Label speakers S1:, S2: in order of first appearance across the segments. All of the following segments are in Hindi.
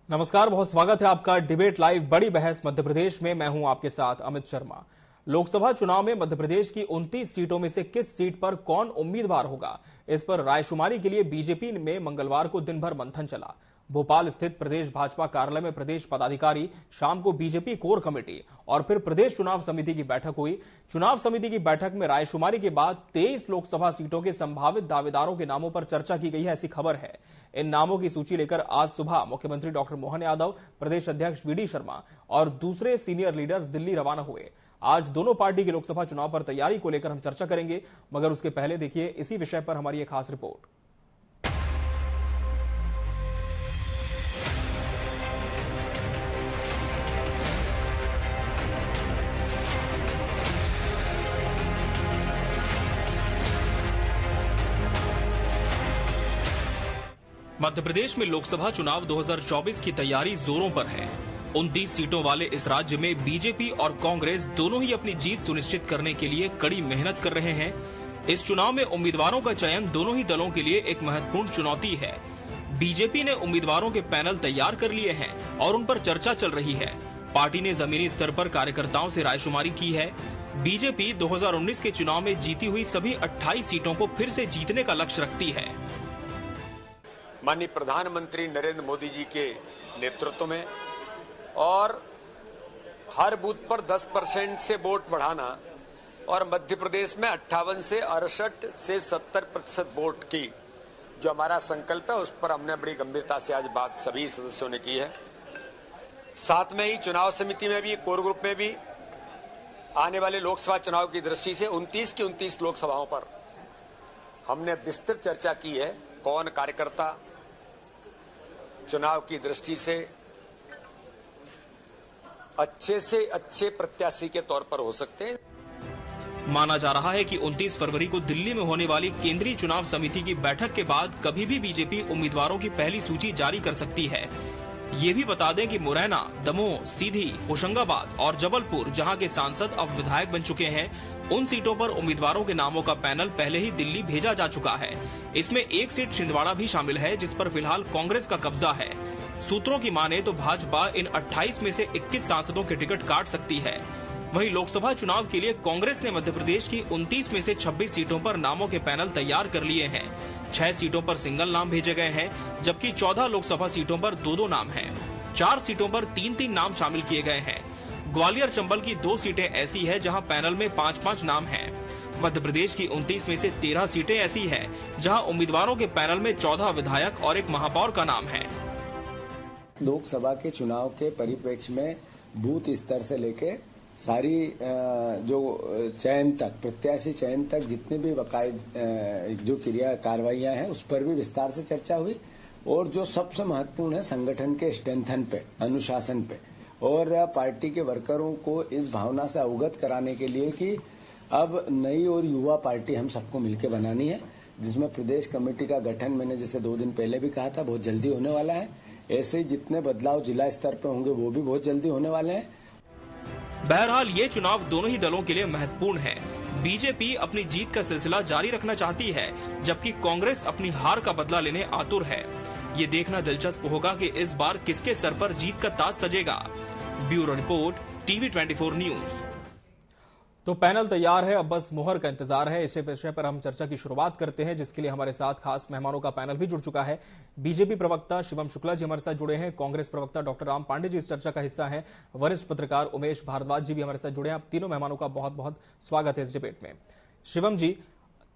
S1: नमस्कार, बहुत स्वागत है आपका डिबेट लाइव बड़ी बहस मध्य प्रदेश में। मैं हूं आपके साथ अमित शर्मा। लोकसभा चुनाव में मध्य प्रदेश की 29 सीटों में से किस सीट पर कौन उम्मीदवार होगा, इस पर रायशुमारी के लिए बीजेपी में मंगलवार को दिन भर मंथन चला। भोपाल स्थित प्रदेश भाजपा कार्यालय में प्रदेश पदाधिकारी, शाम को बीजेपी कोर कमेटी और फिर प्रदेश चुनाव समिति की बैठक हुई। चुनाव समिति की बैठक में रायशुमारी के बाद 23 लोकसभा सीटों के संभावित दावेदारों के नामों पर चर्चा की गई है, ऐसी खबर है। इन नामों की सूची लेकर आज सुबह मुख्यमंत्री डॉक्टर मोहन यादव, प्रदेश अध्यक्ष वीडी शर्मा और दूसरे सीनियर लीडर्स दिल्ली रवाना हुए। आज दोनों पार्टी के लोकसभा चुनाव पर तैयारी को लेकर हम चर्चा करेंगे, मगर उसके पहले देखिए इसी विषय पर हमारी एक खास रिपोर्ट। मध्य प्रदेश में लोकसभा चुनाव 2024 की तैयारी जोरों पर है। 29 सीटों वाले इस राज्य में बीजेपी और कांग्रेस दोनों ही अपनी जीत सुनिश्चित करने के लिए कड़ी मेहनत कर रहे हैं। इस चुनाव में उम्मीदवारों का चयन दोनों ही दलों के लिए एक महत्वपूर्ण चुनौती है। बीजेपी ने उम्मीदवारों के पैनल तैयार कर लिए हैं और उन पर चर्चा चल रही है। पार्टी ने जमीनी स्तर पर कार्यकर्ताओं से रायशुमारी की है। बीजेपी 2019 के चुनाव में जीती हुई सभी 28 सीटों को फिर से जीतने का लक्ष्य रखती है।
S2: माननीय प्रधानमंत्री नरेंद्र मोदी जी के नेतृत्व में और हर बूथ पर 10% से वोट बढ़ाना और मध्य प्रदेश में 58 से 68 से 70% वोट की जो हमारा संकल्प है, उस पर हमने बड़ी गंभीरता से आज बात सभी सदस्यों ने की है। साथ में ही चुनाव समिति में भी, कोर ग्रुप में भी आने वाले लोकसभा चुनाव की दृष्टि से 29 की 29 लोकसभाओं पर हमने विस्तृत चर्चा की है। कौन कार्यकर्ता चुनाव की दृष्टि से अच्छे प्रत्याशी के तौर पर हो सकते हैं।
S1: माना जा रहा है कि 29 फरवरी को दिल्ली में होने वाली केंद्रीय चुनाव समिति की बैठक के बाद कभी भी बीजेपी उम्मीदवारों की पहली सूची जारी कर सकती है। ये भी बता दें कि मुरैना, दमोह, सीधी, होशंगाबाद और जबलपुर, जहां के सांसद अब विधायक बन चुके हैं, उन सीटों पर उम्मीदवारों के नामों का पैनल पहले ही दिल्ली भेजा जा चुका है। इसमें एक सीट छिंदवाड़ा भी शामिल है, जिस पर फिलहाल कांग्रेस का कब्जा है। सूत्रों की माने तो भाजपा इन 28 में से 21 सांसदों के टिकट काट सकती है। वहीं लोकसभा चुनाव के लिए कांग्रेस ने मध्य प्रदेश की 29 में से 26 सीटों पर नामों के पैनल तैयार कर लिए हैं। 6 सीटों पर सिंगल नाम भेजे गए हैं, जबकि 14 लोकसभा सीटों पर 2-2 नाम हैं। 4 सीटों पर 3-3 नाम शामिल किए गए हैं। ग्वालियर चंबल की 2 सीटें ऐसी है जहां पैनल में 5-5 नाम हैं। मध्य प्रदेश की 29 में से 13 सीटें ऐसी है जहां उम्मीदवारों के पैनल में 14 विधायक और एक महापौर का नाम है।
S3: लोकसभा के चुनाव के परिप्रेक्ष्य में बूथ स्तर से लेके सारी जो चयन तक, प्रत्याशी चयन तक जितने भी बाकायदा जो क्रिया कार्रवाइयां हैं, उस पर भी विस्तार से चर्चा हुई। और जो सबसे महत्वपूर्ण है, संगठन के स्ट्रेंथन पे, अनुशासन पे और पार्टी के वर्करों को इस भावना से अवगत कराने के लिए कि अब नई और युवा पार्टी हम सबको मिलकर बनानी है, जिसमें प्रदेश कमेटी का गठन मैंने जैसे 2 दिन पहले भी कहा था, बहुत जल्दी होने वाला है। ऐसे ही जितने बदलाव जिला स्तर पे होंगे वो भी बहुत जल्दी होने वाले हैं।
S1: बहरहाल ये चुनाव दोनों ही दलों के लिए महत्वपूर्ण है। बीजेपी अपनी जीत का सिलसिला जारी रखना चाहती है, जबकि कांग्रेस अपनी हार का बदला लेने आतुर है। ये देखना दिलचस्प होगा कि इस बार किसके सर पर जीत का ताज सजेगा। ब्यूरो रिपोर्ट, टीवी 24 न्यूज। तो पैनल तैयार है, अब बस मुहर का इंतजार है। इसी विषय पर हम चर्चा की शुरुआत करते हैं, जिसके लिए हमारे साथ खास मेहमानों का पैनल भी जुड़ चुका है। बीजेपी प्रवक्ता शिवम शुक्ला जी हमारे साथ जुड़े हैं, कांग्रेस प्रवक्ता डॉक्टर राम पांडे जी इस चर्चा का हिस्सा हैं, वरिष्ठ पत्रकार उमेश भारद्वाज जी भी हमारे साथ जुड़े हैं। आप तीनों मेहमानों का बहुत बहुत स्वागत है इस डिबेट में। शिवम जी,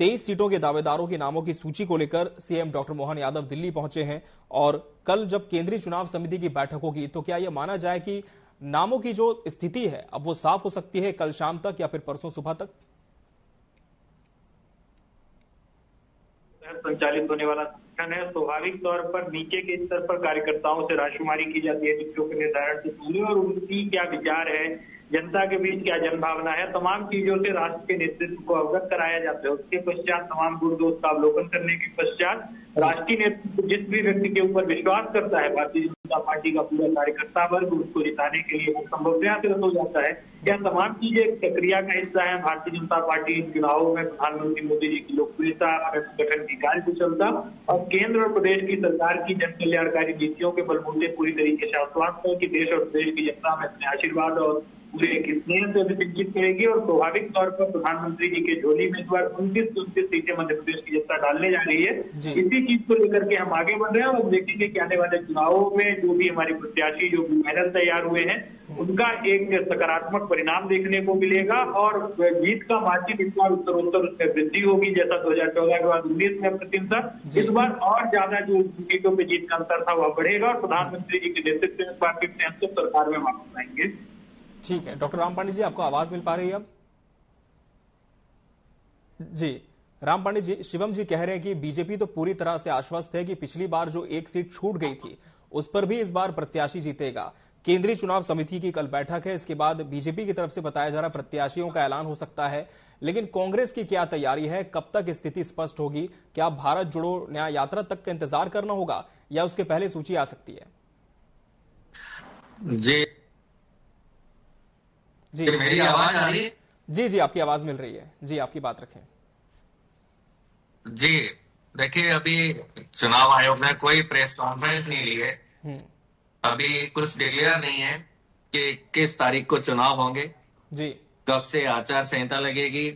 S1: 23 सीटों के दावेदारों के नामों की सूची को लेकर सीएम डॉक्टर मोहन यादव दिल्ली पहुंचे हैं और कल जब केंद्रीय चुनाव समिति की बैठक होगी तो क्या यह माना जाए कि नामों की जो स्थिति है अब वो साफ हो सकती है कल शाम तक या फिर परसों सुबह तक?
S4: संचालित होने वाला संगठन है। स्वाभाविक तौर पर नीचे के स्तर पर कार्यकर्ताओं से रायशुमारी की जाती है टिकटों के निर्धारण से पहले और उनकी क्या विचार है जनता के बीच क्या जनभावना है, तमाम चीजों से राष्ट्र के नेतृत्व को अवगत कराया जाता है। उसके पश्चात तमाम गुरदोष का अवलोकन करने के पश्चात राष्ट्रीय नेतृत्व जिस भी व्यक्ति के ऊपर विश्वास करता है, भारतीय जनता पार्टी का पूरा कार्यकर्ता वर्ग उसको जिताने के लिए वो संभवतः सिद्ध हो जाता है। यह तमाम चीजें एक प्रक्रिया का हिस्सा है। भारतीय जनता पार्टी इन चुनावों में प्रधानमंत्री मोदी जी की लोकप्रियता, संगठन की कार्यकुशलता और केंद्र और प्रदेश की सरकार की जन कल्याणकारी नीतियों के बलबूते पूरी तरीके से आश्वस्त है कि देश और प्रदेश की जनता में अपने आशीर्वाद और पूरे एक स्नेह से अभिषिंचित करेगी और स्वाभाविक तौर पर प्रधानमंत्री जी के झोली में इस बार 29 सीटें मध्य प्रदेश की जनता डालने जा रही है। इसी चीज को लेकर के हम आगे बढ़ रहे हैं और देखेंगे कि आने वाले चुनावों में जो भी हमारी प्रत्याशी जो भी पैनल तैयार हुए हैं उनका एक सकारात्मक परिणाम देखने को मिलेगा और जीत का मार्जिन इस बार उत्तरोत्तर उसमें वृद्धि होगी। जैसा 2014 के बाद 19 में अप्रतिम था, इस बार और ज्यादा जो सीटों पे जीत का अंतर था वह बढ़ेगा और प्रधानमंत्री जी के नेतृत्व में पार्टी से हम सब सरकार में वापस आएंगे।
S1: ठीक है डॉक्टर राम पांडे जी, आपको आवाज मिल पा रही है अब? जी राम पांडे जी, शिवम जी कह रहे हैं कि बीजेपी तो पूरी तरह से आश्वस्त है कि पिछली बार जो एक सीट छूट गई थी उस पर भी इस बार प्रत्याशी जीतेगा। केंद्रीय चुनाव समिति की कल बैठक है, इसके बाद बीजेपी की तरफ से बताया जा रहा प्रत्याशियों का ऐलान हो सकता है, लेकिन कांग्रेस की क्या तैयारी है, कब तक स्थिति स्पष्ट होगी? क्या भारत जोड़ो न्याय यात्रा तक का इंतजार करना होगा या उसके पहले सूची आ सकती है? जी
S5: मेरी आवाज आ रही है?
S1: जी जी आपकी आवाज मिल रही है जी, आपकी बात रखें।
S5: जी देखिए, अभी चुनाव आयोग ने कोई प्रेस कॉन्फ्रेंस नहीं ली है, अभी कुछ डिक्लेयर नहीं है कि किस तारीख को चुनाव होंगे
S1: जी,
S5: कब से आचार संहिता लगेगी,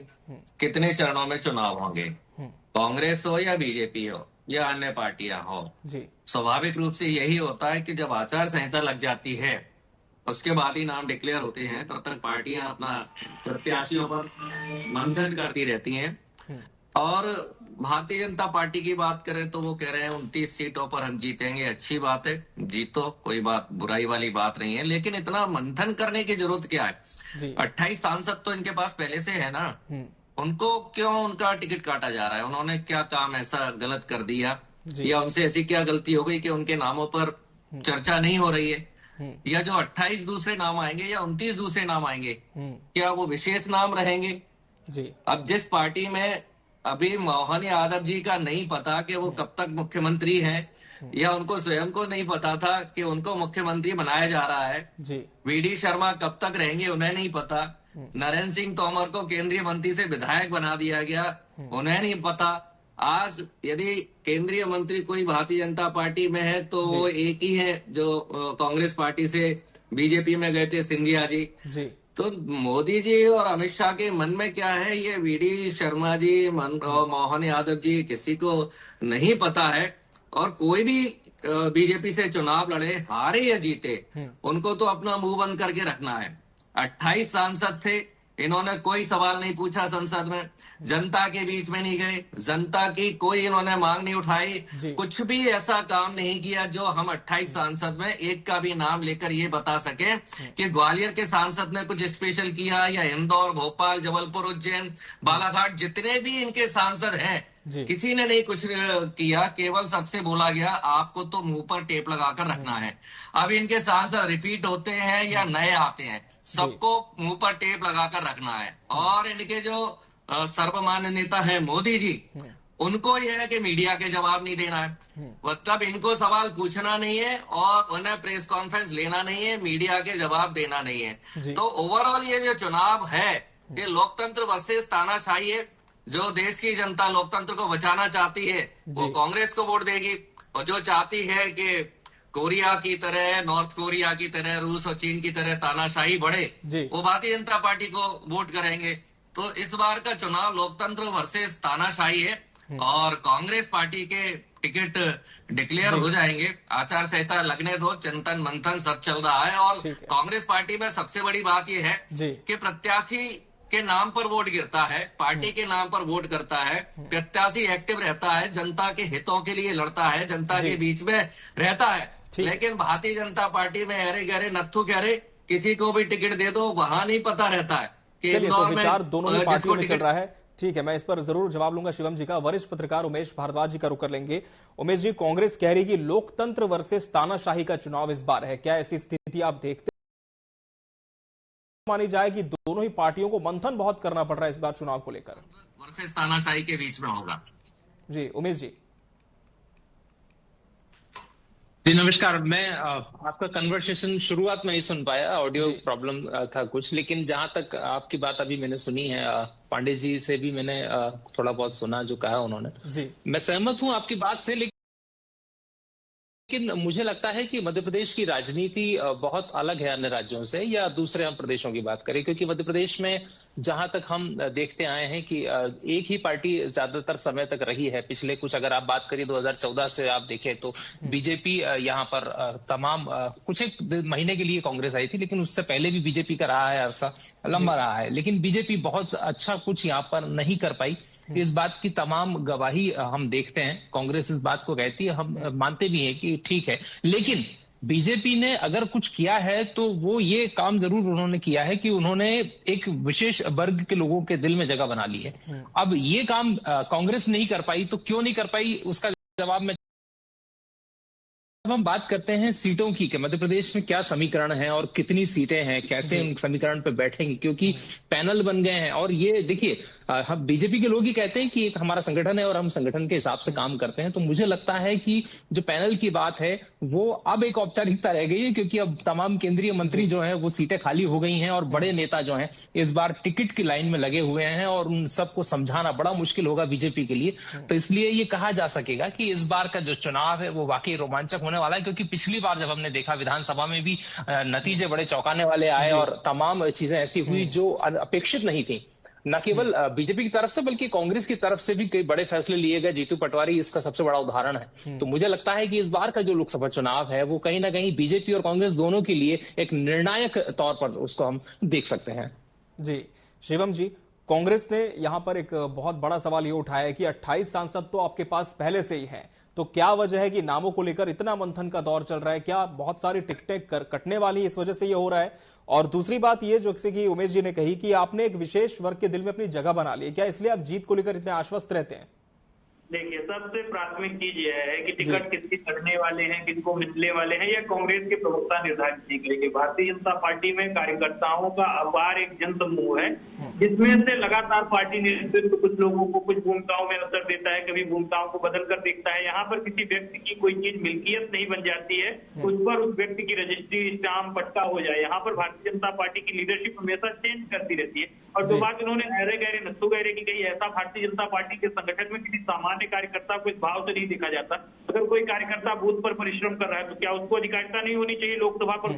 S5: कितने चरणों में चुनाव होंगे, कांग्रेस हो या बीजेपी हो या अन्य पार्टियां हो
S1: जी।
S5: स्वाभाविक रूप से यही होता है कि जब आचार संहिता लग जाती है उसके बाद ही नाम डिक्लेयर होते हैं, तब तक पार्टियां अपना प्रत्याशियों पर मंथन करती रहती हैं। और भारतीय जनता पार्टी की बात करें तो वो कह रहे हैं 29 सीटों पर हम जीतेंगे, अच्छी बात है, जीतो, कोई बात बुराई वाली बात नहीं है, लेकिन इतना मंथन करने की जरूरत क्या है? 28 सांसद तो इनके पास पहले से है ना, उनको क्यों उनका टिकट काटा जा रहा है? उन्होंने क्या काम ऐसा गलत कर दिया या उनसे ऐसी क्या गलती हो गई कि उनके नामों पर चर्चा नहीं हो रही है? या जो 28 दूसरे नाम आएंगे या 29 दूसरे नाम आएंगे, क्या वो विशेष नाम रहेंगे?
S1: जी।
S5: अब जिस पार्टी में अभी मोहन यादव जी का नहीं पता कि वो कब तक मुख्यमंत्री हैं या उनको स्वयं को नहीं पता था कि उनको मुख्यमंत्री बनाया जा रहा है, वीडी शर्मा कब तक रहेंगे उन्हें नहीं पता, नरेंद्र सिंह तोमर को केंद्रीय मंत्री से विधायक बना दिया गया, उन्हें नहीं पता। आज यदि केंद्रीय मंत्री कोई भारतीय जनता पार्टी में है तो वो एक ही है जो कांग्रेस पार्टी से बीजेपी में गए थे, सिंधिया जी। तो मोदी जी और अमित शाह के मन में क्या है ये वीडी शर्मा जी और मोहन यादव जी किसी को नहीं पता है। और कोई भी बीजेपी से चुनाव लड़े, हारे या जीते, उनको तो अपना मुंह बंद करके रखना है। 28 सांसद थे, इन्होंने कोई सवाल नहीं पूछा संसद में, जनता के बीच में नहीं गए, जनता की कोई इन्होंने मांग नहीं उठाई, कुछ भी ऐसा काम नहीं किया जो हम 28 सांसद में एक का भी नाम लेकर ये बता सके कि ग्वालियर के सांसद ने कुछ स्पेशल किया या इंदौर, भोपाल, जबलपुर, उज्जैन, बालाघाट, जितने भी इनके सांसद हैं किसी ने नहीं कुछ किया। केवल सबसे बोला गया आपको तो मुंह पर टेप लगाकर रखना है। अब इनके सांसद रिपीट होते हैं या नए आते हैं, सबको मुंह पर टेप लगाकर रखना है। और इनके जो सर्वमान्य नेता है मोदी जी, उनको यह है कि मीडिया के जवाब नहीं देना है, मतलब इनको सवाल पूछना नहीं है और उन्हें प्रेस कॉन्फ्रेंस लेना नहीं है, मीडिया के जवाब देना नहीं है। तो ओवरऑल ये जो चुनाव है ये लोकतंत्र वर्सेस तानाशाही है। जो देश की जनता लोकतंत्र को बचाना चाहती है वो कांग्रेस को वोट देगी, और जो चाहती है कि कोरिया की तरह, नॉर्थ कोरिया की तरह, रूस और चीन की तरह तानाशाही बढ़े, वो भारतीय जनता पार्टी को वोट करेंगे। तो इस बार का चुनाव लोकतंत्र वर्सेस तानाशाही है और कांग्रेस पार्टी के टिकट डिक्लेयर हो जाएंगे। आचार संहिता लगने दो, चिंतन मंथन सब चल रहा है। और कांग्रेस पार्टी में सबसे बड़ी बात यह है कि प्रत्याशी के नाम पर वोट गिरता है, पार्टी के नाम पर वोट करता है, प्रत्याशी एक्टिव रहता है, जनता के हितों के लिए लड़ता है, जनता के बीच में रहता है। लेकिन भारतीय जनता पार्टी में अरे गहरे नत्थु गहरे किसी को भी टिकट दे दो, वहां नहीं पता रहता है कि इंदौर में विचार
S1: दोनों ही पार्टियों में चल रहा है। ठीक है, मैं इस पर जरूर जवाब लूंगा शिवम जी का। वरिष्ठ पत्रकार उमेश भारद्वाज जी का रुख कर लेंगे। उमेश जी, कांग्रेस कह रही है कि लोकतंत्र वर्सेस तानाशाही का चुनाव इस बार है, क्या ऐसी स्थिति आप देखते मानी जाए कि दोनों ही पार्टियों को मंथन बहुत करना पड़ रहा है इस बार चुनाव को लेकर?
S5: वर्सेस तानाशाही के बीच में होगा।
S1: जी उमेश जी।
S6: जी नमस्कार। मैं आपका कन्वर्सेशन शुरुआत में नहीं सुन पाया, ऑडियो प्रॉब्लम था कुछ, लेकिन जहां तक आपकी बात अभी मैंने सुनी है, पांडे जी से भी मैंने थोड़ा बहुत सुना जो कहा उन्होंने जी। मैं सहमत हूं आपकी बात से, लेकिन मुझे लगता है कि मध्य प्रदेश की राजनीति बहुत अलग है अन्य राज्यों से या दूसरे हम प्रदेशों की बात करें, क्योंकि मध्य प्रदेश में जहां तक हम देखते आए हैं कि एक ही पार्टी ज्यादातर समय तक रही है। पिछले कुछ अगर आप बात करिए 2014 से आप देखें तो बीजेपी यहाँ पर तमाम कुछ एक महीने के लिए कांग्रेस आई थी, लेकिन उससे पहले भी बीजेपी का रहा है अरसा, लंबा रहा है, लेकिन बीजेपी बहुत अच्छा कुछ यहाँ पर नहीं कर पाई। इस बात की तमाम गवाही हम देखते हैं। कांग्रेस इस बात को कहती है, हम मानते भी हैं कि ठीक है, लेकिन बीजेपी ने अगर कुछ किया है तो वो ये काम जरूर उन्होंने किया है कि उन्होंने एक विशेष वर्ग के लोगों के दिल में जगह बना ली है। अब ये काम कांग्रेस नहीं कर पाई, तो क्यों नहीं कर पाई उसका जवाब मैं, अब हम बात करते हैं सीटों की कि मध्य प्रदेश में क्या समीकरण है और कितनी सीटें हैं, कैसे उन समीकरण पर बैठेंगे, क्योंकि पैनल बन गए हैं। और ये देखिए, हम बीजेपी के लोग ही कहते हैं कि एक हमारा संगठन है और हम संगठन के हिसाब से काम करते हैं। तो मुझे लगता है कि जो पैनल की बात है वो अब एक औपचारिकता रह गई है, क्योंकि अब तमाम केंद्रीय मंत्री जो हैं वो सीटें खाली हो गई हैं और बड़े नेता जो हैं इस बार टिकट की लाइन में लगे हुए हैं और उन सबको समझाना बड़ा मुश्किल होगा बीजेपी के लिए। तो इसलिए ये कहा जा सकेगा कि इस बार का जो चुनाव है वो वाकई रोमांचक होने वाला है, क्योंकि पिछली बार जब हमने देखा विधानसभा में भी नतीजे बड़े चौंकाने वाले आए और तमाम चीजें ऐसी हुई जो अपेक्षित नहीं थी, न केवल बीजेपी की तरफ से बल्कि कांग्रेस की तरफ से भी कई बड़े फैसले लिए गए। जीतू पटवारी इसका सबसे बड़ा उदाहरण है। तो मुझे लगता है कि इस बार का जो लोकसभा चुनाव है वो कहीं ना कहीं बीजेपी और कांग्रेस दोनों के लिए एक निर्णायक तौर पर उसको हम देख सकते हैं।
S1: जी शिवम जी, कांग्रेस ने यहाँ पर एक बहुत बड़ा सवाल ये उठाया है कि 28 सांसद तो आपके पास पहले से ही हैं, तो क्या वजह है कि नामों को लेकर इतना मंथन का दौर चल रहा है? क्या बहुत सारी टिकटें कटने वाली इस वजह से ये हो रहा है? और दूसरी बात ये जो कि उमेश जी ने कही कि आपने एक विशेष वर्ग के दिल में अपनी जगह बना ली है, क्या इसलिए आप जीत को लेकर इतने आश्वस्त रहते हैं?
S4: देखिए, सबसे प्राथमिक चीज यह है कि टिकट किसकी कटने वाले हैं, किसको मिलने वाले हैं, यह कांग्रेस के प्रवक्ता निर्धारित नहीं करेंगे। भारतीय जनता पार्टी में कार्यकर्ताओं का अपार एक जनसमूह है, जिसमें से लगातार पार्टी नेतृत्व कुछ लोगों को कुछ भूमिकाओं में अवसर देता है, कभी भूमिकाओं को बदल कर देखता है। यहाँ पर किसी व्यक्ति की कोई चीज मिल्कियत नहीं बन जाती है, उस पर उस व्यक्ति की रजिस्ट्री, स्टाम्प, पट्टा हो जाए। यहाँ पर भारतीय जनता पार्टी की लीडरशिप हमेशा चेंज करती रहती है। और जो बात इन्होंने गहरे गहरे नस्सो गहरे की कही, ऐसा भारतीय जनता पार्टी के संगठन में किसी सामान्य कार्यकर्ता को इस भाव से नहीं देखा जाता। अगर कोई कार्यकर्ता बूथ पर परिश्रम कर रहा है तो क्या उसको अधिकारिता नहीं होनी चाहिए लोकसभा पर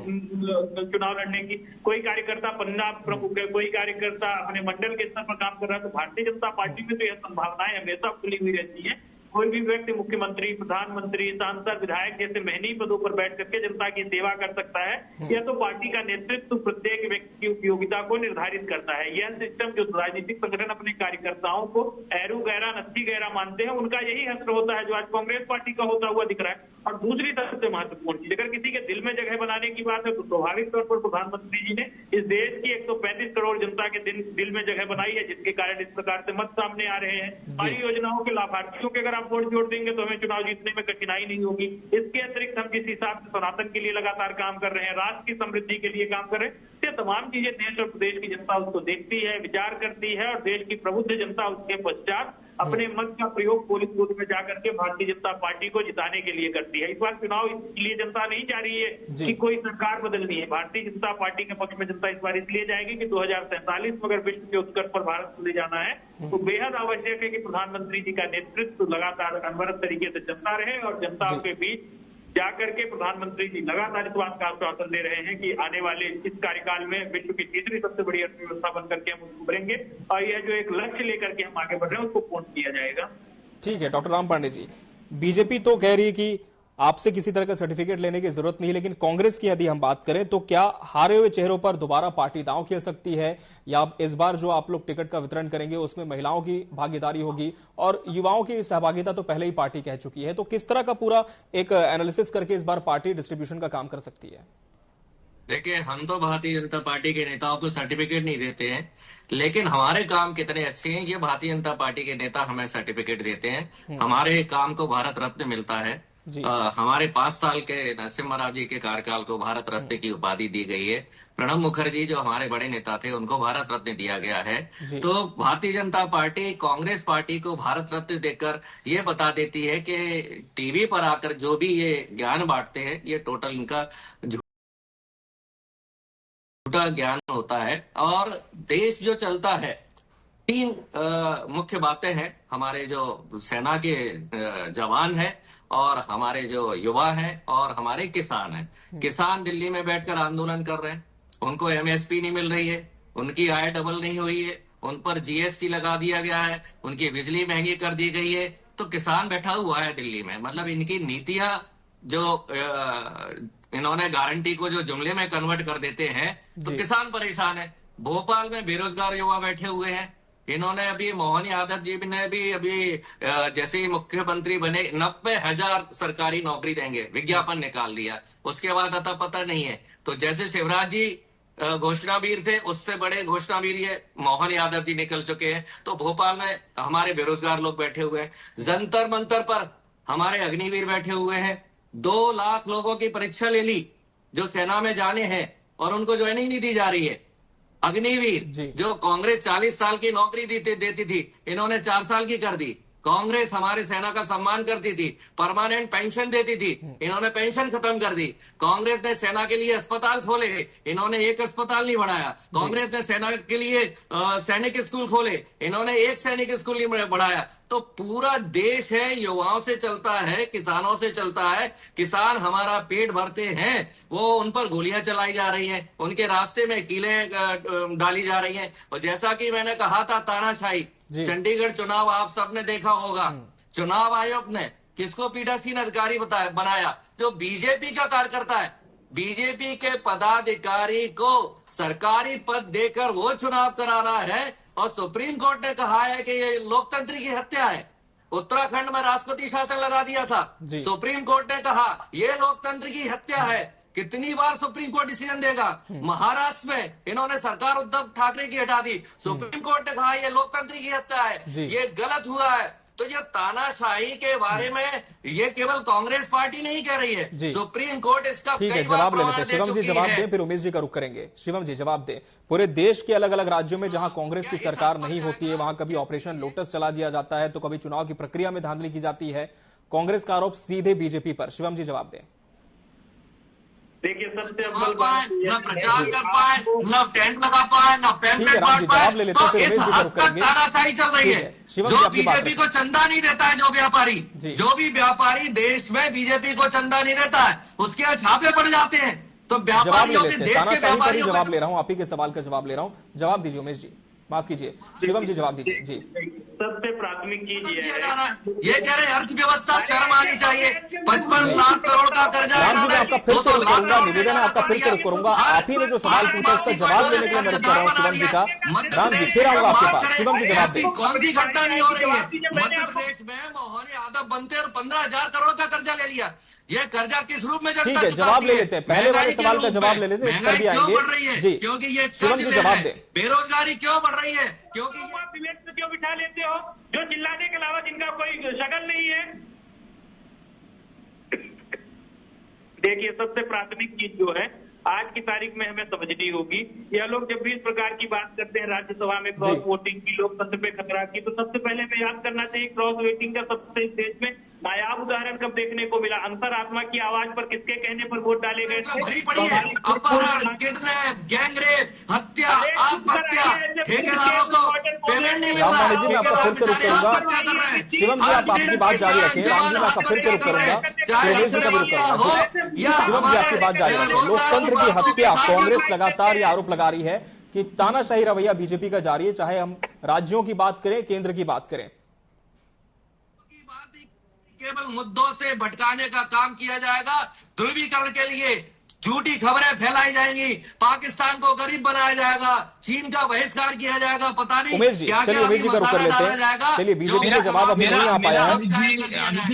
S4: चुनाव लड़ने की? कोई कार्यकर्ता पंजाब प्रमुख है, कोई कार्यकर्ता अपने मंडल के स्तर पर काम कर रहा है, तो भारतीय जनता पार्टी में तो यह संभावनाएं हमेशा खुली हुई रहती है। कोई भी व्यक्ति मुख्यमंत्री, प्रधानमंत्री, सांसद, विधायक जैसे महंगी पदों पर बैठ करके जनता की सेवा कर सकता है। यह तो पार्टी का नेतृत्व प्रत्येक व्यक्ति की उपयोगिता को निर्धारित करता है। यह सिस्टम जो राजनीतिक संगठन अपने कार्यकर्ताओं को एरू गहरा, नत्थी गहरा मानते हैं, उनका यही हश्र होता है जो आज कांग्रेस पार्टी का होता हुआ दिख रहा है। और दूसरी तरफ से महत्वपूर्ण चीज, अगर किसी के दिल में जगह बनाने की बात है तो स्वाभाविक तौर पर प्रधानमंत्री जी ने इस देश की 135 करोड़ जनता के दिल में जगह बनाई है, जिसके कारण इस प्रकार से मत सामने आ रहे हैं। हमारी योजनाओं के लाभार्थियों के अगर आप वोट जोड़ देंगे तो हमें चुनाव जीतने में कठिनाई नहीं होगी। इसके अतिरिक्त हम जिस हिसाब से सनातन के लिए लगातार काम कर रहे हैं, राष्ट्र की समृद्धि के लिए काम कर रहे हैं, ये तमाम चीजें देश और प्रदेश की जनता उसको देखती है, विचार करती है, और देश की प्रबुद्ध जनता उसके पश्चात अपने मत का प्रयोग पोलिंग बूथ में जाकर के भारतीय जनता पार्टी को जिताने के लिए करती है। इस बार चुनाव इसलिए जनता नहीं जा रही है कि कोई सरकार बदलनी है। भारतीय जनता पार्टी के पक्ष में जनता इस बार इसलिए जाएगी कि 2047 में अगर विश्व के उत्कर्ष पर भारत को ले जाना है तो बेहद आवश्यक है कि प्रधानमंत्री जी का नेतृत्व लगातार अनवरत तरीके से चलता रहे और जनता के बीच जाकर के प्रधानमंत्री जी लगातार इस बात का आश्वासन दे रहे हैं कि आने वाले इस कार्यकाल में विश्व की तीसरी सबसे बड़ी अर्थव्यवस्था बन करके हम उसको उभरेंगे और यह जो एक लक्ष्य लेकर के हम आगे बढ़ रहे हैं उसको पूर्ण किया जाएगा।
S1: ठीक है डॉक्टर राम पांडे जी, बीजेपी तो कह रही है कि आपसे किसी तरह का सर्टिफिकेट लेने की जरूरत नहीं, लेकिन कांग्रेस की यदि हम बात करें तो क्या हारे हुए चेहरों पर दोबारा पार्टी दांव खेल सकती है, या इस बार जो आप लोग टिकट का वितरण करेंगे उसमें महिलाओं की भागीदारी होगी और युवाओं की सहभागिता तो पहले ही पार्टी कह चुकी है, तो किस तरह का पूरा एक एनालिसिस करके इस बार पार्टी डिस्ट्रीब्यूशन का काम कर सकती है?
S5: देखिए, हम तो भारतीय जनता पार्टी के नेताओं को सर्टिफिकेट नहीं देते हैं, लेकिन हमारे काम कितने अच्छे हैं ये भारतीय जनता पार्टी के नेता हमें सर्टिफिकेट देते हैं। हमारे काम को भारत रत्न मिलता है हमारे 5 साल के नरसिम्हा राव जी के कार्यकाल को भारत रत्न की उपाधि दी गई है। प्रणब मुखर्जी जो हमारे बड़े नेता थे उनको भारत रत्न दिया गया है। तो भारतीय जनता पार्टी कांग्रेस पार्टी को भारत रत्न देकर ये बता देती है कि टीवी पर आकर जो भी ये ज्ञान बांटते हैं ये टोटल इनका झूठा ज्ञान होता है। और देश जो चलता है 3 मुख्य बातें हैं। हमारे जो सेना के जवान हैं और हमारे जो युवा हैं और हमारे किसान हैं। किसान दिल्ली में बैठकर आंदोलन कर रहे हैं, उनको एमएसपी नहीं मिल रही है, उनकी आय डबल नहीं हुई है, उन पर जीएसटी लगा दिया गया है, उनकी बिजली महंगी कर दी गई है। तो किसान बैठा हुआ है दिल्ली में। मतलब इनकी नीतियां जो इन्होंने गारंटी को जो जुमले में कन्वर्ट कर देते हैं तो किसान परेशान है। भोपाल में बेरोजगार युवा बैठे हुए हैं। इन्होंने अभी मोहन यादव जी ने भी अभी जैसे ही मुख्यमंत्री बने 90,000 सरकारी नौकरी देंगे विज्ञापन निकाल दिया। उसके बाद अता पता नहीं है। तो जैसे शिवराज जी घोषणावीर थे उससे बड़े घोषणावीर ये मोहन यादव जी निकल चुके हैं। तो भोपाल में हमारे बेरोजगार लोग बैठे हुए हैं। जंतर मंतर पर हमारे अग्निवीर बैठे हुए हैं। 2 लाख लोगों की परीक्षा ले ली जो सेना में जाने हैं और उनको ज्वाइनिंग नहीं दी जा रही है। अग्निवीर जो कांग्रेस 40 साल की नौकरी देती थी इन्होंने 4 साल की कर दी। कांग्रेस हमारे सेना का सम्मान करती थी, परमानेंट पेंशन देती थी, इन्होंने पेंशन खत्म कर दी। कांग्रेस ने सेना के लिए अस्पताल खोले, इन्होंने एक अस्पताल नहीं बढ़ाया। कांग्रेस ने सेना के लिए सैनिक स्कूल खोले, इन्होंने एक सैनिक स्कूल नहीं बढ़ाया। तो पूरा देश है युवाओं से चलता है, किसानों से चलता है। किसान हमारा पेट भरते हैं, वो उन पर गोलियां चलाई जा रही हैं, उनके रास्ते में कीलें डाली जा रही हैं। और जैसा कि मैंने कहा था तानाशाही, चंडीगढ़ चुनाव आप सबने देखा होगा। चुनाव आयोग ने किसको पीठासीन अधिकारी बनाया? जो बीजेपी का कार्यकर्ता है। बीजेपी के पदाधिकारी को सरकारी पद देकर वो चुनाव कराना है। और सुप्रीम कोर्ट ने कहा है कि ये लोकतंत्र की हत्या है। उत्तराखंड में राष्ट्रपति शासन लगा दिया था, सुप्रीम कोर्ट ने कहा ये लोकतंत्र की हत्या है। कितनी बार सुप्रीम कोर्ट डिसीजन देगा? महाराष्ट्र में इन्होंने सरकार उद्धव ठाकरे की हटा दी, सुप्रीम कोर्ट ने कहा ये लोकतंत्र की हत्या है, ये गलत हुआ है। तो ये तानाशाही के बारे में ये केवल कांग्रेस पार्टी नहीं कह रही है, सुप्रीम कोर्ट इसका
S7: ठीक है। जवाब ले लेते हैं। शिवम जी जवाब दें, फिर उमेश जी का रुख करेंगे। शिवम जी जवाब दें। पूरे देश के अलग अलग राज्यों में जहां कांग्रेस की सरकार नहीं होती है वहां कभी ऑपरेशन लोटस चला दिया जाता है तो कभी चुनाव की प्रक्रिया में धांधली की जाती है। कांग्रेस का आरोप सीधे बीजेपी पर। शिवम जी जवाब दें।
S4: देखिए सबसे
S5: न प्रचार कर पाए, न टेंट लगा पाए, न पैम्पलेट बांट पाए। तो इस हद तक तानाशाही चल रही है। जो बीजेपी को चंदा नहीं देता है, जो भी व्यापारी देश में बीजेपी को चंदा नहीं देता है उसके छापे पड़ जाते हैं। तो व्यापारियों के देश के व्यापारियों का
S7: जवाब ले रहा हूँ, आप ही के सवाल का जवाब ले रहा हूँ। जवाब दीजिए उमेश जी, माफ कीजिए शिवम जी जवाब दीजिए। जी
S4: सबसे प्राथमिक चीज ये
S5: कह रहे अर्थव्यवस्था शर्म आनी चाहिए। 55 लाख करोड़ का कर्जा।
S7: राम जी मैं आपका फिर से रुक करूंगा, निवेदन है आपका फिर से रुक करूंगा। आप ही ने जो सवाल पूछा उसका जवाब लेने के लिए मैं रुक कर रहा हूँ शिवम जी का। राम जी फिर आऊंगा आपके पास। शिवम जी जवाब दें।
S5: कौन सी घटना नहीं हो रही है? मध्य प्रदेश में मोहन यादव बनते और 15,000 करोड़ का कर्जा ले लिया। ये कर्जा किस रूप में?
S7: ठीक है जवाब ले लेते हैं। पहले वाले सवाल का जवाब ले लेते हैं, इस पर भी आएंगे। जी
S5: क्योंकि ये
S7: शिवम जी जवाब दें।
S5: बेरोजगारी क्यों बढ़ रही है? क्योंकि
S4: आप विवेक से क्यों बिठा लेते हो जो चिल्लाने के अलावा जिनका कोई शक्ल नहीं है? देखिए सबसे प्राथमिक चीज जो है आज की तारीख में हमें समझनी होगी। यह लोग जब भी इस प्रकार की बात करते हैं राज्यसभा में क्रॉस वोटिंग की, लोकतंत्र पे खतरा की, तो सबसे पहले हमें याद करना चाहिए क्रॉस वोटिंग का सबसे इस देश में नायाब उदाहरण कब देखने को मिला? अंतरात्मा की आवाज पर किसके कहने पर वोट डाले गए थे?
S5: अपहरण, किडनैप, गैंगरेप, हत्या, आत्महत्या, ठेकेदारों को पेमेंट नहीं मिल रहा।
S7: राम जी मैं आपका फिर से रुक करूंगा। शिवम जी आप आपकी बात जारी रखें। राम जी मैं आपका फिर से रुक करूंगा, उमेश जी का भी रुक करूंगा। शिवम जी आपकी बात जारी रखें। लोकतंत्र की हत्या कांग्रेस लगातार ये आरोप लगा रही है कि तानाशाही रवैया बीजेपी का जारी है, चाहे हम राज्यों की बात करें केंद्र की बात करें।
S5: केवल मुद्दों से भटकाने का काम किया जाएगा। ध्रुवीकरण के लिए झूठी खबरें फैलाई जाएंगी, पाकिस्तान को गरीब बनाया जाएगा, चीन का बहिष्कार किया जाएगा, पता नहीं
S7: उमेश जी चलिए उमेश जी का रुक कर लेते हैं। चलिए बीजेपी का जवाब अभी नहीं आ पाया है।
S6: अमित जी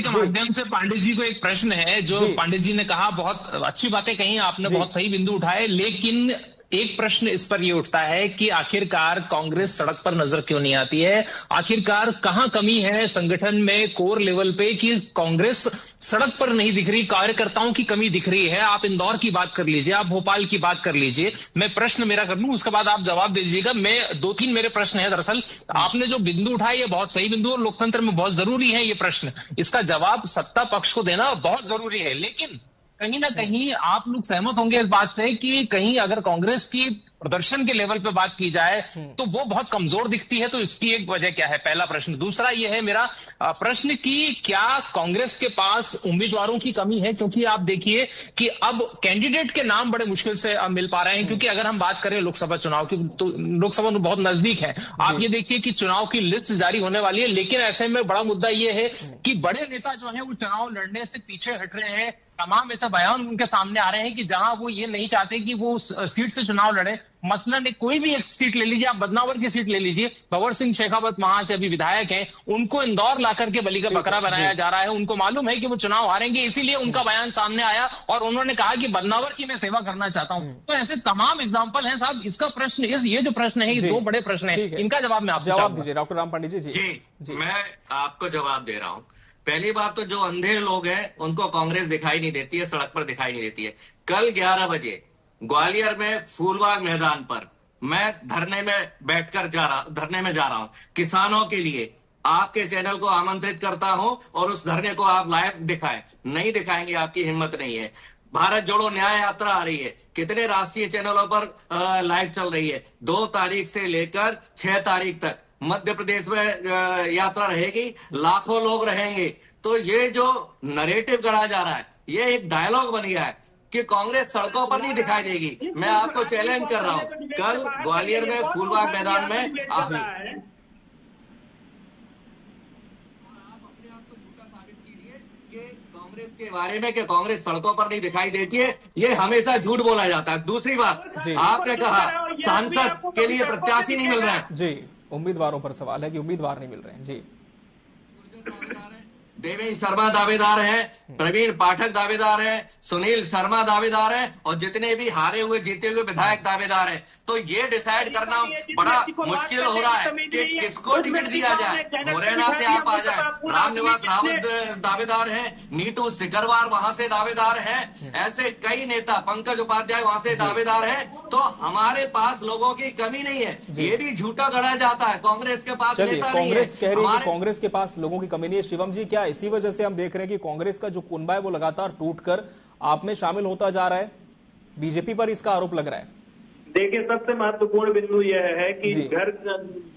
S6: के माध्यम से पांडे जी को एक प्रश्न है जो पांडे जी ने कहा, बहुत अच्छी बातें कही आपने, बहुत सही बिंदु उठाए, लेकिन एक प्रश्न इस पर यह उठता है कि आखिरकार कांग्रेस सड़क पर नजर क्यों नहीं आती है? आखिरकार कहां कमी है संगठन में कोर लेवल पे कि कांग्रेस सड़क पर नहीं दिख रही? कार्यकर्ताओं की कमी दिख रही है। आप इंदौर की बात कर लीजिए, आप भोपाल की बात कर लीजिए। मैं प्रश्न मेरा कर लूं, उसके बाद आप जवाब दे दीजिएगा। मैं 2-3 मेरे प्रश्न है। दरअसल आपने जो बिंदु उठाया ये बहुत सही बिंदु और लोकतंत्र में बहुत जरूरी है ये प्रश्न। इसका जवाब सत्ता पक्ष को देना बहुत जरूरी है, लेकिन कहीं ना कहीं आप लोग सहमत होंगे इस बात से कि कहीं अगर कांग्रेस की प्रदर्शन के लेवल पे बात की जाए तो वो बहुत कमजोर दिखती है। तो इसकी एक वजह क्या है? पहला प्रश्न। दूसरा ये है मेरा प्रश्न कि क्या कांग्रेस के पास उम्मीदवारों की कमी है? क्योंकि आप देखिए कि अब कैंडिडेट के नाम बड़े मुश्किल से मिल पा रहे हैं, क्योंकि अगर हम बात करें लोकसभा चुनाव की तो लोकसभा में बहुत नजदीक है। आप ये देखिए कि चुनाव की लिस्ट जारी होने वाली है, लेकिन ऐसे में बड़ा मुद्दा यह है कि बड़े नेता जो है वो चुनाव लड़ने से पीछे हट रहे हैं। तमाम ऐसे बयान उनके सामने आ रहे हैं कि जहां वो ये नहीं चाहते कि वो सीट से चुनाव लड़े। मसलन कोई भी एक सीट ले लीजिए, आप बदनावर की सीट ले लीजिए, भंवर सिंह शेखावत वहां से अभी विधायक हैं, उनको इंदौर लाकर के बलि का बकरा बनाया जा रहा है। उनको मालूम है कि वो चुनाव हारेंगे, इसीलिए उनका बयान सामने आया और उन्होंने कहा कि बदनावर की मैं सेवा करना चाहता हूं। तो ऐसे तमाम एग्जाम्पल हैं साहब। इसका प्रश्न ये जो प्रश्न है, ये 2 बड़े प्रश्न है, इनका जवाब मैं आपसे
S7: जवाब दीजिए डॉक्टर राम पंडित जी।
S5: जी मैं आपको जवाब दे रहा हूं। पहली बात तो जो अंधे लोग हैं उनको कांग्रेस दिखाई नहीं देती है, सड़क पर दिखाई नहीं देती है। कल 11 बजे ग्वालियर में फूलबाग मैदान पर मैं धरने में जा रहा हूं किसानों के लिए। आपके चैनल को आमंत्रित करता हूं और उस धरने को आप लाइव दिखाएं। नहीं दिखाएंगे, आपकी हिम्मत नहीं है। भारत जोड़ो न्याय यात्रा आ रही है, कितने राष्ट्रीय चैनलों पर लाइव चल रही है। 2 तारीख से लेकर 6 तारीख तक मध्य प्रदेश में यात्रा रहेगी, लाखों लोग रहेंगे। तो ये जो नरेटिव गढ़ा जा रहा है, ये एक डायलॉग बन गया है कि कांग्रेस सड़कों पर नहीं दिखाई देगी। मैं आपको चैलेंज कर रहा हूं, कल ग्वालियर में फूलबाग मैदान में आप अपने आप को झूठा साबित कीजिए कि कांग्रेस के बारे में कि कांग्रेस सड़कों पर नहीं दिखाई देती है। ये हमेशा झूठ बोला जाता है। दूसरी बात, आपने कहा सांसद के लिए प्रत्याशी नहीं मिल रहे हैं।
S7: जी, उम्मीदवारों पर सवाल है कि उम्मीदवार नहीं मिल रहे हैं। जी,
S5: देवेंद्र शर्मा दावेदार हैं, प्रवीण पाठक दावेदार हैं, सुनील शर्मा दावेदार हैं और जितने भी हारे हुए जीते हुए विधायक दावेदार हैं। तो ये डिसाइड करना बड़ा मुश्किल हो रहा है कि किसको टिकट दिया जाए। मुरैना से आप आ जाए, रामनिवास रावत दावेदार हैं, नीतू सिकरवार वहां से दावेदार हैं, ऐसे कई नेता, पंकज उपाध्याय वहां से दावेदार हैं। तो हमारे पास लोगों की कमी नहीं है, ये भी झूठा गढ़ा जाता है। कांग्रेस के पास नेता नहीं है।
S7: कांग्रेस कह रही है कि कांग्रेस के पास लोगों की कमी नहीं है। शिवम जी, क्या इसी वजह से हम देख रहे हैं कि कांग्रेस का जो कुनबा है वो लगातार टूटकर आप में शामिल होता जा रहा है? बीजेपी पर इसका आरोप लग रहा है।
S4: देखिए, सबसे महत्वपूर्ण बिंदु यह है कि घर,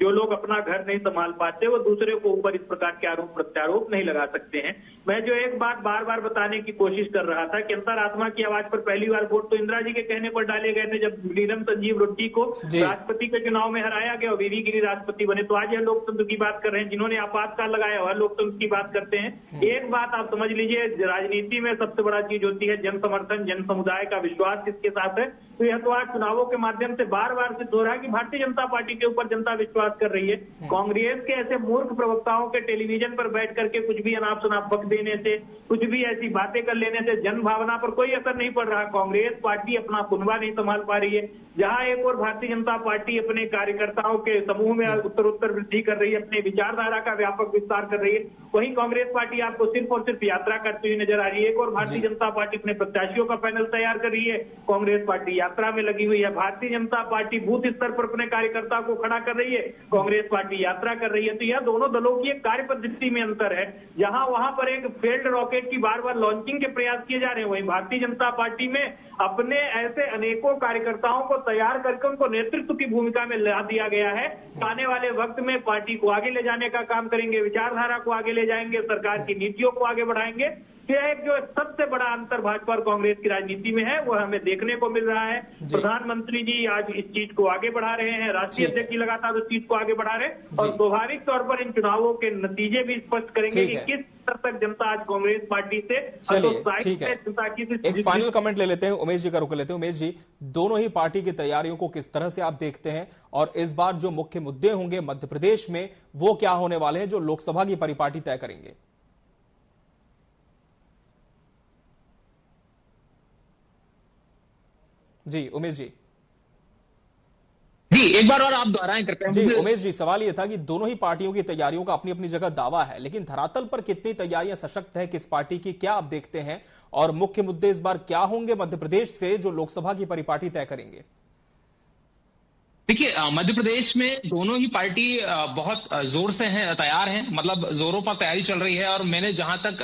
S4: जो लोग अपना घर नहीं संभाल पाते वो दूसरे को ऊपर इस प्रकार के आरोप प्रत्यारोप नहीं लगा सकते हैं। मैं जो एक बात बार बार बताने की कोशिश कर रहा था कि अंतरात्मा की आवाज पर पहली बार वोट तो इंदिरा जी के कहने पर डाले गए थे, जब नीलम संजीव रेड्डी को राष्ट्रपति के चुनाव में हराया गया और वीवी गिरी राष्ट्रपति बने। तो आज यह लोकतंत्र की बात कर रहे हैं, जिन्होंने आपातकाल लगाया वह लोकतंत्र की बात करते हैं। एक बात आप समझ लीजिए, राजनीति में सबसे बड़ा चीज होती है जन समर्थन, जन समुदाय का विश्वास किसके साथ है। तो यह तो आज चुनावों के माध्यम से बार बार सिद्ध हो रहा है कि भारतीय जनता पार्टी के ऊपर जनता विश्वास कर रही है। कांग्रेस के ऐसे मूर्ख प्रवक्ताओं के टेलीविजन पर बैठ करके कुछ भी अनाप शनाप बक देने से, कुछ भी ऐसी बातें कर लेने से जन भावना पर कोई असर नहीं पड़ रहा। कांग्रेस पार्टी अपना कुनबा नहीं संभाल पा रही है। जहां एक और भारतीय जनता पार्टी अपने कार्यकर्ताओं के समूह में उत्तर वृद्धि कर रही है, अपने विचारधारा का व्यापक विस्तार कर रही है, वहीं कांग्रेस पार्टी आपको सिर्फ और सिर्फ यात्रा करती हुई नजर आ रही है। एक और भारतीय जनता पार्टी अपने प्रत्याशियों का पैनल तैयार कर रही है, कांग्रेस पार्टी यात्रा में लगी हुई है। भारतीय जनता पार्टी बूथ स्तर पर अपने कार्यकर्ता को खड़ा कर रही है, कांग्रेस पार्टी यात्रा कर रही है। तो यह दोनों दलों की एक कार्य पद्धति में अंतर है। जहां वहां पर एक फेल्ड रॉकेट की बार बार लॉन्चिंग के प्रयास किए जा रहे हैं, वहीं भारतीय जनता पार्टी में अपने ऐसे अनेकों कार्यकर्ताओं को तैयार करके उनको नेतृत्व की भूमिका में ला दिया गया है। आने वाले वक्त में पार्टी को आगे ले जाने का काम करेंगे, विचारधारा को आगे ले जाएंगे, सरकार की नीतियों को आगे बढ़ाएंगे। यह एक जो सबसे बड़ा अंतर भाजपा और कांग्रेस की राजनीति में है, वह हमें देखने को मिल रहा है। प्रधानमंत्री जी आज इस चीज को आगे बढ़ा रहे हैं, राष्ट्रीय अध्यक्ष जी लगातार उस चीज को आगे बढ़ा रहे हैं और स्वाभाविक तौर पर इन चुनावों के नतीजे भी स्पष्ट करेंगे कि किस स्तर तक जनता आज कांग्रेस पार्टी से
S7: ठीक है। एक फाइनल कमेंट ले लेते हैं, उमेश जी का रुक लेते हैं। उमेश जी, दोनों ही पार्टी की तैयारियों को किस तरह से आप देखते हैं और इस बार जो मुख्य मुद्दे होंगे मध्य प्रदेश में वो क्या होने वाले हैं जो लोकसभा की परिपाटी तय करेंगे? जी उमेश जी।
S6: जी एक बार और आप दोहराएं कृपया।
S7: जी उमेश जी, सवाल ये था कि दोनों ही पार्टियों की तैयारियों का अपनी अपनी जगह दावा है, लेकिन धरातल पर कितनी तैयारियां सशक्त है किस पार्टी की, क्या आप देखते हैं? और मुख्य मुद्दे इस बार क्या होंगे मध्य प्रदेश से जो लोकसभा की परिपाटी तय करेंगे?
S6: देखिए मध्य प्रदेश में दोनों ही पार्टी बहुत जोर से हैं, तैयार हैं, मतलब जोरों पर तैयारी चल रही है। और मैंने जहां तक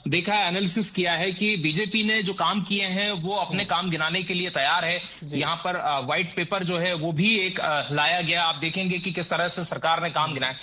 S6: देखा है, एनालिसिस किया है कि बीजेपी ने जो काम किए हैं वो अपने काम गिनाने के लिए तैयार है। यहाँ पर व्हाइट पेपर जो है वो भी एक लाया गया, आप देखेंगे कि किस तरह से सरकार ने काम गिनाया।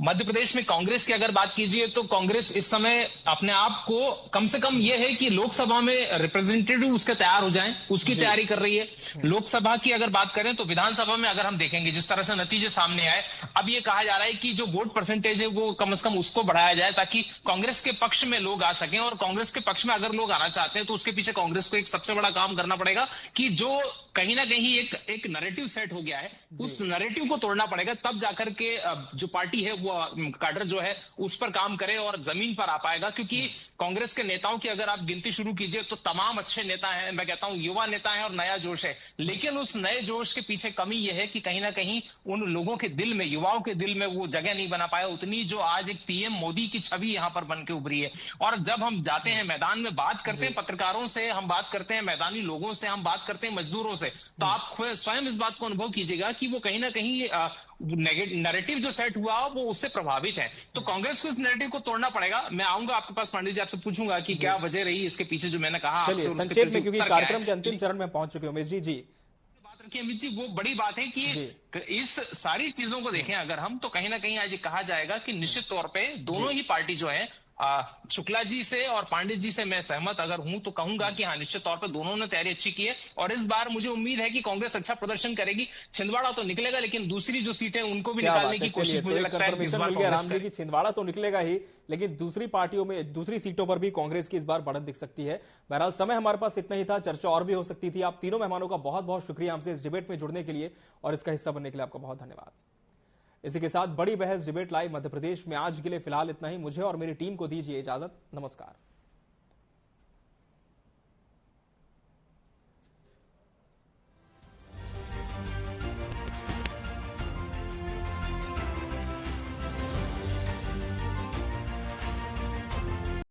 S6: मध्य प्रदेश में कांग्रेस की अगर बात कीजिए तो कांग्रेस इस समय अपने आप को कम से कम यह है कि लोकसभा में रिप्रेजेंटेटिव उसके तैयार हो जाएं, उसकी तैयारी कर रही है। लोकसभा की अगर बात करें तो विधानसभा में अगर हम देखेंगे जिस तरह से नतीजे सामने आए, अब ये कहा जा रहा है कि जो वोट परसेंटेज है वो कम से कम उसको बढ़ाया जाए ताकि कांग्रेस के पक्ष में लोग आ सकें। और कांग्रेस के पक्ष में अगर लोग आना चाहते हैं तो उसके पीछे कांग्रेस को एक सबसे बड़ा काम करना पड़ेगा कि जो कहीं ना कहीं एक नैरेटिव सेट हो गया है, उस नैरेटिव को तोड़ना पड़ेगा, तब जाकर के जो पार्टी है वो कैडर जो है उस पर काम करे और जमीन पर आ पाएगा। क्योंकि कांग्रेस के नेताओं की अगर आप गिनती शुरू कीजिए तो तमाम अच्छे नेता हैं, मैं कहता हूं युवा नेता हैं और नया जोश है, लेकिन उस नए जोश के पीछे कमी यह है कि कहीं ना कहीं उन लोगों के दिल में, युवाओं के दिल में वो जगह नहीं बना पाया उतनी जो आज एक पीएम मोदी की छवि यहां पर बन के उभरी है। और जब हम जाते हैं मैदान में, बात करते हैं पत्रकारों से, हम बात करते हैं मैदानी लोगों से, हम बात करते हैं मजदूरों से, तो आप स्वयं इस बात को अनुभव कीजिएगा कि वो कहीं ना कहीं नैरेटिव जो सेट हुआ वो उससे प्रभावित है। तो कांग्रेस को इस नैरेटिव को तोड़ना पड़ेगा। मैं आऊंगा आपके पास पांडे जी, आपसे पूछूंगा कि क्या वजह रही इसके पीछे जो मैंने कहा।
S7: चलिए संक्षेप में, क्योंकि कार्यक्रम के अंतिम चरण में पहुंच चुके उमेश जी।
S6: बात रखिए अमित जी, वो बड़ी बात है कि इस सारी चीजों को देखें अगर हम, तो कहीं ना कहीं आज कहा जाएगा कि निश्चित तौर पर दोनों ही पार्टी जो है, शुक्ला जी से और पांडे जी से मैं सहमत अगर हूं तो कहूंगा कि हाँ निश्चित तौर पर दोनों ने तैयारी अच्छी की है। और इस बार मुझे उम्मीद है कि कांग्रेस अच्छा प्रदर्शन करेगी। छिंदवाड़ा तो निकलेगा, लेकिन दूसरी जो सीटें उनको भी निकालने की कोशिश मुझे लगता है इस बार
S7: राम जी की छिंदवाड़ा तो निकलेगा ही, लेकिन दूसरी पार्टियों में, दूसरी सीटों पर भी कांग्रेस की इस बार बढ़त दिख सकती है। बहरहाल समय हमारे पास इतना ही था, चर्चा और भी हो सकती थी। आप तीनों मेहमानों का बहुत बहुत शुक्रिया हमसे इस डिबेट में जुड़ने के लिए और इसका हिस्सा बनने के लिए आपका बहुत धन्यवाद। इसी के साथ बड़ी बहस डिबेट लाइव मध्य प्रदेश में आज के लिए फिलहाल इतना ही। मुझे और मेरी टीम को दीजिए इजाजत। नमस्कार।